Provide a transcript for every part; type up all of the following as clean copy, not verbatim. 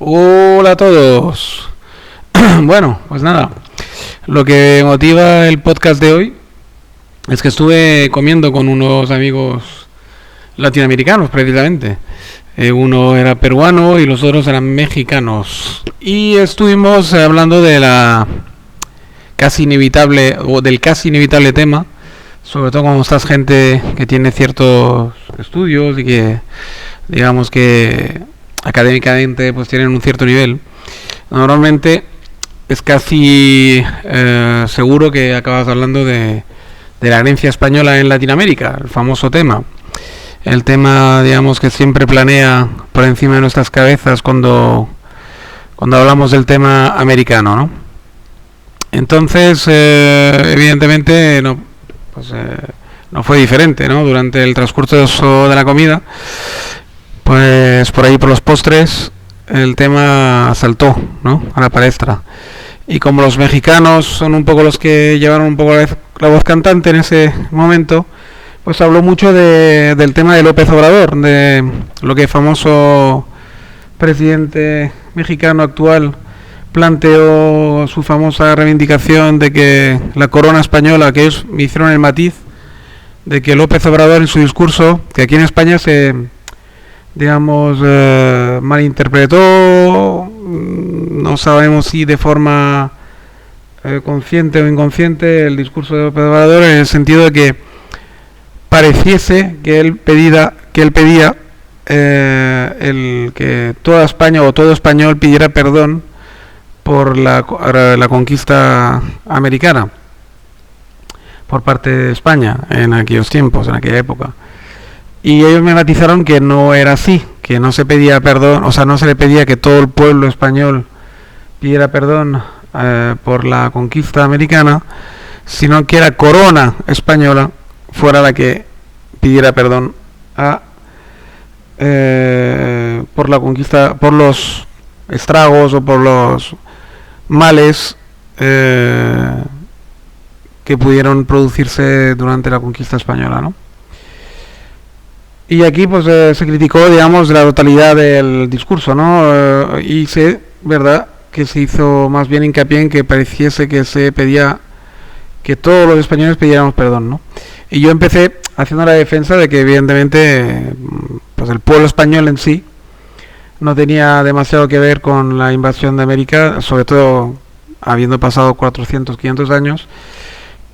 Hola a todos. Bueno, pues nada, lo que motiva el podcast de hoy es que estuve comiendo con unos amigos latinoamericanos precisamente. Uno era peruano y los otros eran mexicanos. Y estuvimos hablando de la casi inevitable o del casi inevitable tema, sobre todo cuando estás gente que tiene ciertos estudios y que digamos que académicamente pues tienen un cierto nivel. Normalmente es casi seguro que acabas hablando de la herencia española en Latinoamérica, el famoso tema. El tema, digamos, que siempre planea por encima de nuestras cabezas cuando hablamos del tema americano, ¿no? Entonces, evidentemente, no fue diferente, ¿no? Durante el transcurso de la comida, pues por ahí por los postres, el tema saltó, ¿no?, a la palestra. Y como los mexicanos son un poco los que llevaron un poco la voz cantante en ese momento, pues habló mucho del tema de López Obrador, de lo que el famoso presidente mexicano actual planteó, su famosa reivindicación de que la corona española, que ellos me hicieron el matiz de que López Obrador en su discurso, que aquí en España se, digamos, malinterpretó, no sabemos si de forma consciente o inconsciente, el discurso de López Obrador, en el sentido de que pareciese que él pedía el que toda España o todo español pidiera perdón por la conquista americana por parte de España en aquellos tiempos, en aquella época. Y ellos me matizaron que no era así, que no se pedía perdón, o sea, no se le pedía que todo el pueblo español pidiera perdón por la conquista americana, sino que la corona española fuera la que pidiera perdón por la conquista, por los estragos o por los males que pudieron producirse durante la conquista española, ¿no? Y aquí pues se criticó, digamos, la totalidad del discurso, ¿no? Y verdad que se hizo más bien hincapié en que pareciese que se pedía que todos los españoles pidiéramos perdón, ¿no? Y yo empecé haciendo la defensa de que evidentemente pues el pueblo español en sí no tenía demasiado que ver con la invasión de América, sobre todo habiendo pasado 400, 500 años,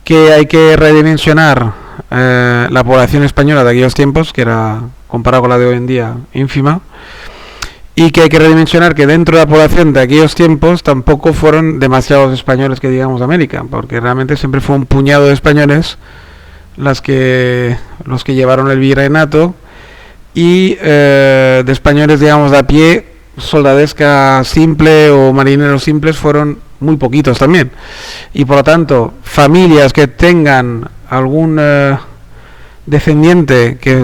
que hay que redimensionar la población española de aquellos tiempos, que era, comparado con la de hoy en día, ínfima, y que hay que redimensionar que dentro de la población de aquellos tiempos tampoco fueron demasiados españoles que digamos de América, porque realmente siempre fue un puñado de españoles los que llevaron el virreinato, y de españoles, digamos, de a pie, soldadesca simple o marineros simples, fueron muy poquitos también. Y por lo tanto, familias que tengan algún descendiente que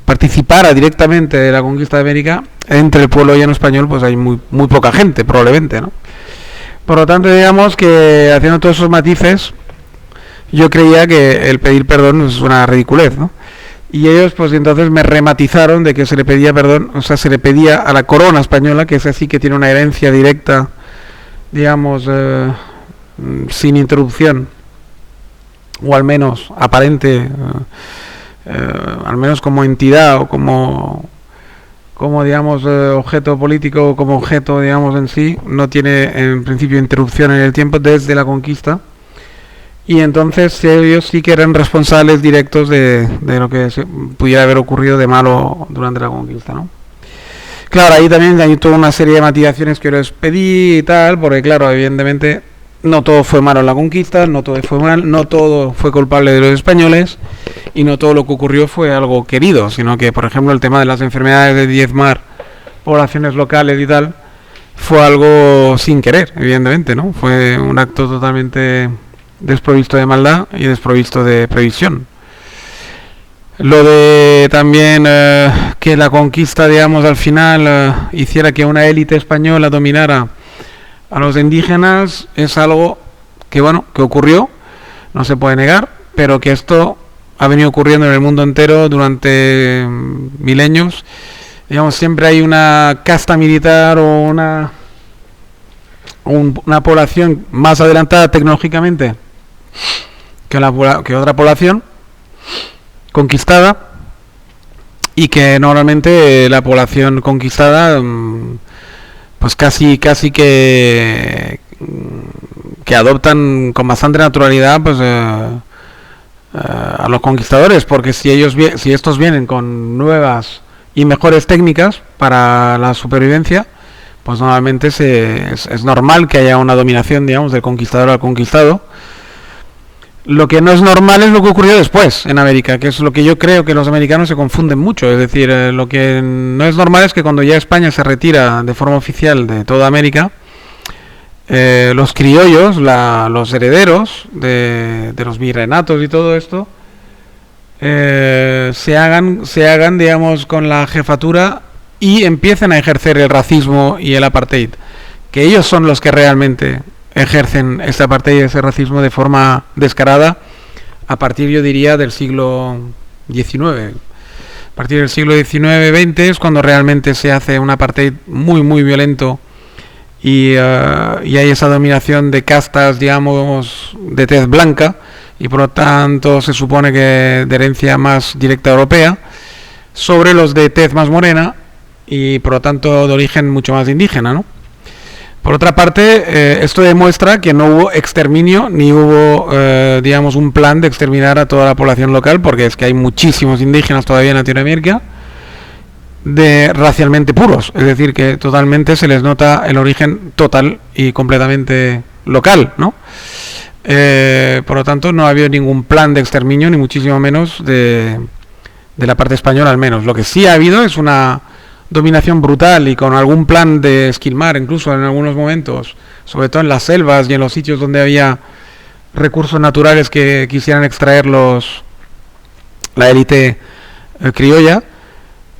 participara directamente de la conquista de América, entre el pueblo llano español, pues hay muy poca gente, probablemente, ¿no? Por lo tanto, digamos que haciendo todos esos matices, yo creía que el pedir perdón es una ridiculez, ¿no? Y ellos pues entonces me rematizaron de que se le pedía perdón, o sea, se le pedía a la corona española, que es así, que tiene una herencia directa, digamos, sin interrupción, o al menos aparente, al menos como entidad o como digamos objeto político, o como objeto, digamos, en sí, no tiene en principio interrupción en el tiempo desde la conquista. Y entonces ellos sí que eran responsables directos de lo que pudiera haber ocurrido de malo durante la conquista, ¿no? Claro, ahí también hay toda una serie de matizaciones que les pedí y tal, porque claro, evidentemente no todo fue malo en la conquista, no todo fue mal, no todo fue culpable de los españoles, y no todo lo que ocurrió fue algo querido, sino que, por ejemplo, el tema de las enfermedades, de diezmar poblaciones locales y tal, fue algo sin querer, evidentemente, ¿no? Fue un acto totalmente desprovisto de maldad y desprovisto de previsión. Lo de también que la conquista, digamos, al final hiciera que una élite española dominara a los indígenas, es algo que, bueno, que ocurrió, no se puede negar, pero que esto ha venido ocurriendo en el mundo entero durante milenios digamos, siempre hay una casta militar o una población más adelantada tecnológicamente que otra población conquistada, y que normalmente la población conquistada pues casi que adoptan con bastante naturalidad pues a los conquistadores, porque si estos vienen con nuevas y mejores técnicas para la supervivencia, pues normalmente es normal que haya una dominación, digamos, del conquistador al conquistado. Lo que no es normal es lo que ocurrió después en América, que es lo que yo creo que los americanos se confunden mucho. Es decir, lo que no es normal es que cuando ya España se retira de forma oficial de toda América, los criollos, los herederos de los virreinatos y todo esto, se hagan, digamos, con la jefatura y empiecen a ejercer el racismo y el apartheid, que ellos son los que realmente ejercen este apartheid y ese racismo de forma descarada a partir, yo diría, del siglo XIX. A partir del siglo XIX-XX es cuando realmente se hace un apartheid muy violento, y hay esa dominación de castas, digamos, de tez blanca, y por lo tanto se supone que de herencia más directa europea, sobre los de tez más morena y por lo tanto de origen mucho más indígena, ¿no? Por otra parte, esto demuestra que no hubo exterminio, ni hubo, digamos, un plan de exterminar a toda la población local, porque es que hay muchísimos indígenas todavía en Latinoamérica, racialmente puros, es decir, que totalmente se les nota el origen total y completamente local, ¿no? Por lo tanto, no ha habido ningún plan de exterminio, ni muchísimo menos de la parte española, al menos. Lo que sí ha habido es una dominación brutal, y con algún plan de esquilmar, incluso en algunos momentos, sobre todo en las selvas y en los sitios donde había recursos naturales que quisieran extraer la élite criolla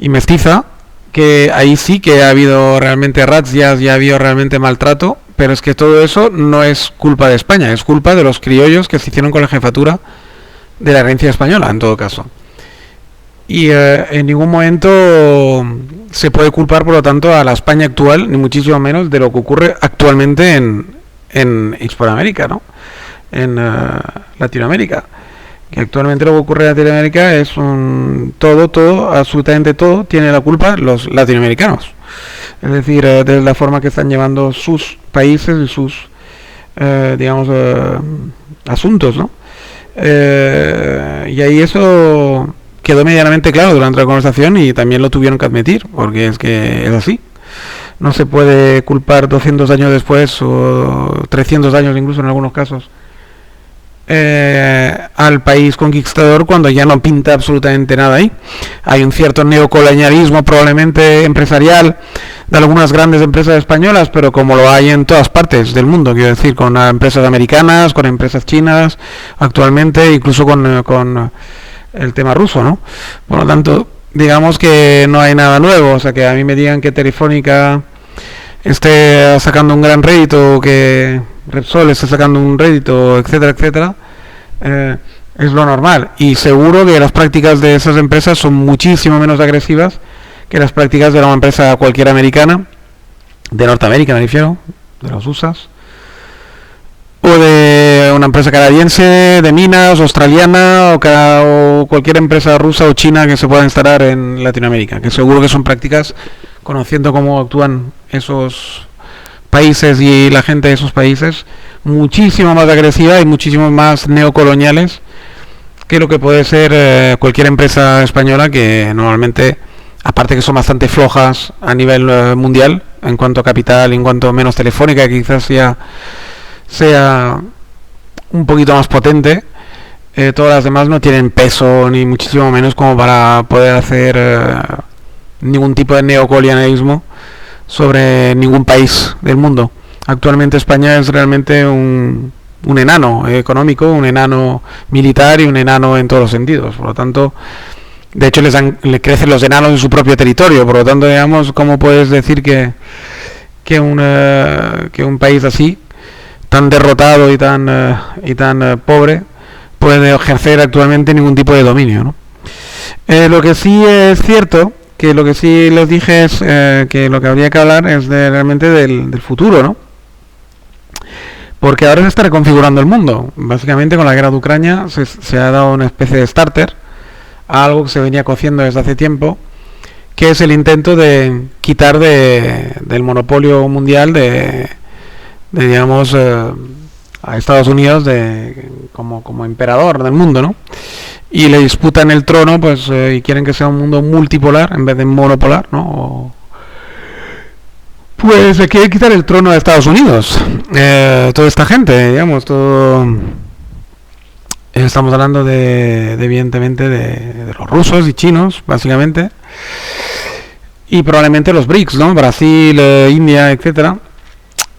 y mestiza, que ahí sí que ha habido realmente razzias y ha habido realmente maltrato, pero es que todo eso no es culpa de España, es culpa de los criollos que se hicieron con la jefatura de la herencia española, en todo caso. Y en ningún momento se puede culpar, por lo tanto, a la España actual, ni muchísimo menos de lo que ocurre actualmente en Hispanoamérica, ¿no? En Latinoamérica. Que actualmente lo que ocurre en Latinoamérica es todo, absolutamente todo, tiene la culpa los latinoamericanos. Es decir, de la forma que están llevando sus países y sus, digamos, asuntos, ¿no? Y ahí eso quedó medianamente claro durante la conversación, y también lo tuvieron que admitir, porque es que es así. No se puede culpar 200 años después, o 300 años incluso en algunos casos, al país conquistador cuando ya no pinta absolutamente nada ahí. Hay un cierto neocolonialismo, probablemente empresarial, de algunas grandes empresas españolas, pero como lo hay en todas partes del mundo, quiero decir, con empresas americanas, con empresas chinas, actualmente, incluso con el tema ruso, ¿no? Por lo tanto, digamos que no hay nada nuevo. O sea, que a mí me digan que Telefónica esté sacando un gran rédito, que Repsol esté sacando un rédito, etcétera, etcétera, es lo normal. Y seguro que las prácticas de esas empresas son muchísimo menos agresivas que las prácticas de una empresa cualquier americana, de Norteamérica me refiero, de los USAs, o de una empresa canadiense de minas, australiana, o cualquier empresa rusa o china que se pueda instalar en Latinoamérica, que seguro que son prácticas, conociendo cómo actúan esos países y la gente de esos países, muchísimo más agresiva y muchísimo más neocoloniales que lo que puede ser cualquier empresa española, que normalmente, aparte que son bastante flojas a nivel mundial en cuanto a capital, en cuanto menos Telefónica, que quizás sea un poquito más potente, todas las demás no tienen peso, ni muchísimo menos como para poder hacer ningún tipo de neocolonialismo sobre ningún país del mundo. Actualmente España es realmente un enano económico, un enano militar y un enano en todos los sentidos. Por lo tanto, de hecho le crecen los enanos en su propio territorio. Por lo tanto, digamos, ¿cómo puedes decir que un país así, tan derrotado y tan pobre, puede ejercer actualmente ningún tipo de dominio, ¿no? Lo que sí es cierto, que lo que sí les dije es que lo que habría que hablar es realmente del futuro, ¿no? Porque ahora se está reconfigurando el mundo. Básicamente con la guerra de Ucrania se ha dado una especie de starter a algo que se venía cociendo desde hace tiempo, que es el intento de quitar del monopolio mundial de digamos, a Estados Unidos como emperador del mundo, ¿no? Y le disputan el trono, pues, y quieren que sea un mundo multipolar en vez de monopolar, ¿no? Pues se quiere quitar el trono a Estados Unidos. Toda esta gente, digamos, todo... Estamos hablando evidentemente, de los rusos y chinos, básicamente. Y probablemente los BRICS, ¿no? Brasil, India, etcétera.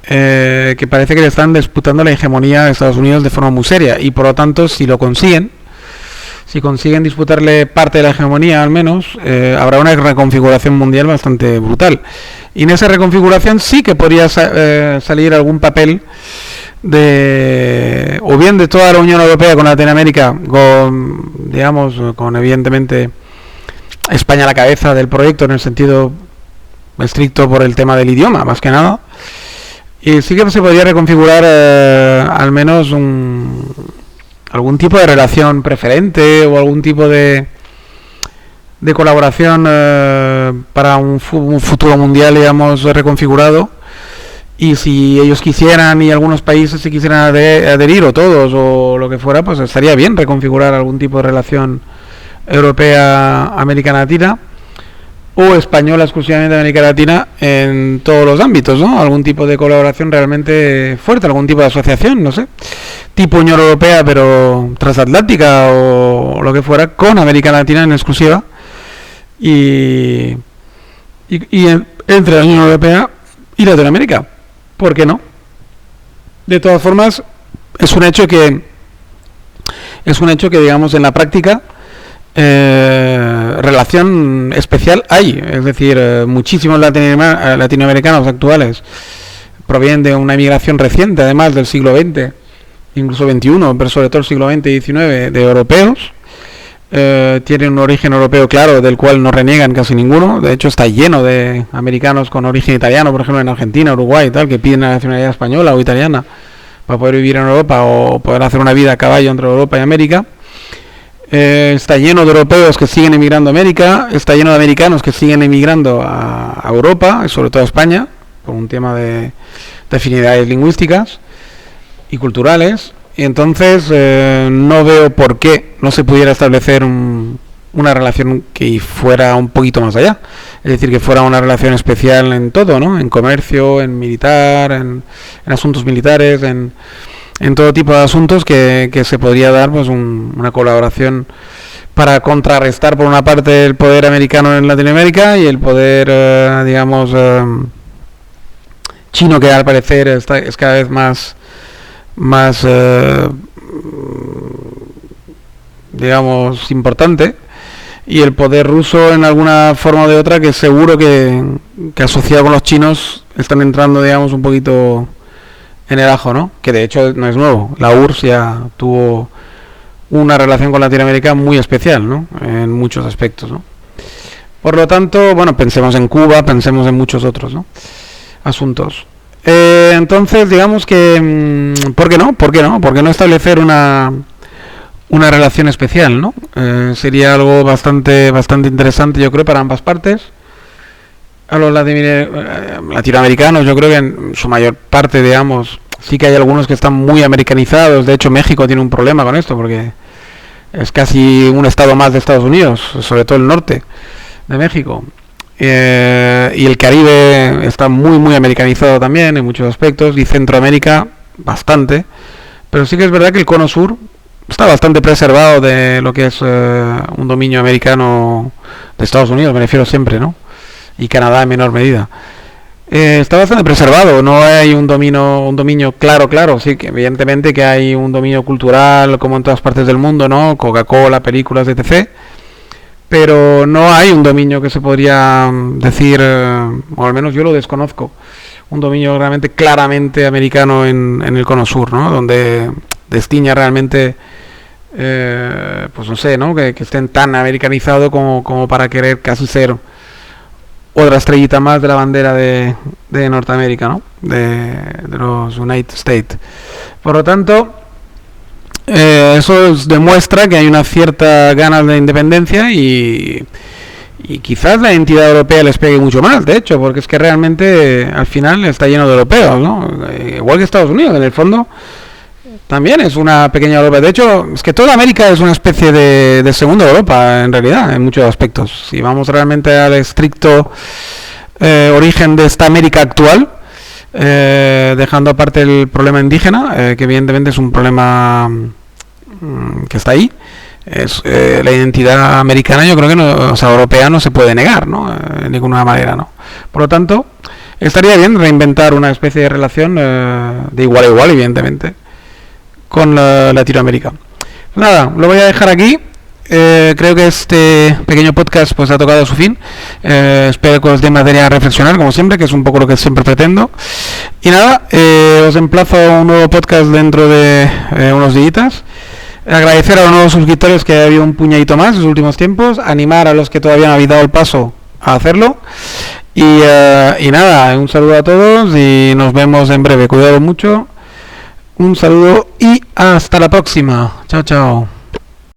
Que parece que le están disputando la hegemonía de Estados Unidos de forma muy seria. Y por lo tanto, si consiguen disputarle parte de la hegemonía al menos, habrá una reconfiguración mundial bastante brutal. Y en esa reconfiguración sí que podría salir algún papel o bien de toda la Unión Europea con Latinoamérica, con evidentemente España a la cabeza del proyecto en el sentido estricto por el tema del idioma, más que nada. Y sí que se podría reconfigurar al menos algún tipo de relación preferente o algún tipo de colaboración para un futuro mundial, digamos, reconfigurado. Y si ellos quisieran y algunos países se quisieran adherir, o todos, o lo que fuera, pues estaría bien reconfigurar algún tipo de relación europea-América Latina o española exclusivamente América Latina en todos los ámbitos, ¿no? Algún tipo de colaboración realmente fuerte, algún tipo de asociación, no sé, tipo Unión Europea pero transatlántica o lo que fuera, con América Latina en exclusiva y entre la Unión Europea y Latinoamérica. ¿Por qué no? De todas formas, es un hecho que digamos en la práctica relación especial hay, es decir, muchísimos latinoamericanos actuales provienen de una emigración reciente, además del siglo XX, incluso XXI, pero sobre todo el siglo XX y XIX, de europeos. Tienen un origen europeo claro, del cual no reniegan casi ninguno. De hecho, está lleno de americanos con origen italiano, por ejemplo en Argentina, Uruguay y tal, que piden la nacionalidad española o italiana para poder vivir en Europa o poder hacer una vida a caballo entre Europa y América. Está lleno de europeos que siguen emigrando a América, está lleno de americanos que siguen emigrando a Europa, y sobre todo a España, por un tema de afinidades lingüísticas y culturales. Y entonces no veo por qué no se pudiera establecer una relación que fuera un poquito más allá. Es decir, que fuera una relación especial en todo, ¿no? En comercio, en militar, en asuntos militares, en todo tipo de asuntos que se podría dar pues una colaboración para contrarrestar por una parte el poder americano en Latinoamérica y el poder, chino, que al parecer es cada vez más importante, y el poder ruso en alguna forma o de otra, que seguro que asociado con los chinos están entrando, digamos, un poquito en el ajo, ¿no? Que de hecho no es nuevo. La URSS ya tuvo una relación con Latinoamérica muy especial, ¿no? En muchos aspectos, ¿no? Por lo tanto, bueno, pensemos en Cuba, pensemos en muchos otros, ¿no? Asuntos. Entonces, digamos que ¿por qué no? ¿Por qué no establecer una relación especial, ¿no? Sería algo bastante interesante, yo creo, para ambas partes. A los latinoamericanos, yo creo que en su mayor parte, digamos, sí que hay algunos que están muy americanizados. De hecho, México tiene un problema con esto, porque es casi un estado más de Estados Unidos, sobre todo el norte de México. Y el Caribe está muy americanizado también en muchos aspectos, y Centroamérica bastante, pero sí que es verdad que el cono sur está bastante preservado de lo que es un dominio americano de Estados Unidos, me refiero siempre, ¿no? Y Canadá en menor medida. Está bastante preservado, no hay un dominio claro, sí, que evidentemente que hay un dominio cultural como en todas partes del mundo, ¿no? Coca-Cola, películas, etc., pero no hay un dominio que se podría decir, o al menos yo lo desconozco, un dominio realmente claramente americano en el cono sur, ¿no? Donde destiña realmente, pues no sé, ¿no? Que estén tan americanizados como para querer casi ser otra estrellita más de la bandera de Norteamérica, ¿no? De los United States. Por lo tanto, eso demuestra que hay una cierta ganas de independencia y quizás la entidad europea les pegue mucho más, de hecho, porque es que realmente al final está lleno de europeos, ¿no? Igual que Estados Unidos, en el fondo también es una pequeña Europa. De hecho, es que toda América es una especie de segunda Europa, en realidad, en muchos aspectos. Si vamos realmente al estricto origen de esta América actual, dejando aparte el problema indígena, que evidentemente es un problema que está ahí, es la identidad americana, yo creo que no, o sea, europea no se puede negar, ¿no? De ninguna manera, ¿no? Por lo tanto, estaría bien reinventar una especie de relación de igual a igual, evidentemente, con Latinoamérica. Nada, lo voy a dejar aquí. Creo que este pequeño podcast pues ha tocado su fin. Espero que os dé materia a reflexionar, como siempre, que es un poco lo que siempre pretendo. Y nada, os emplazo a un nuevo podcast dentro de unos días. Agradecer a los nuevos suscriptores, que ha habido un puñadito más en los últimos tiempos. Animar a los que todavía no habéis dado el paso a hacerlo. Y nada, un saludo a todos y nos vemos en breve. Cuidado mucho. Un saludo y hasta la próxima. Chao, chao.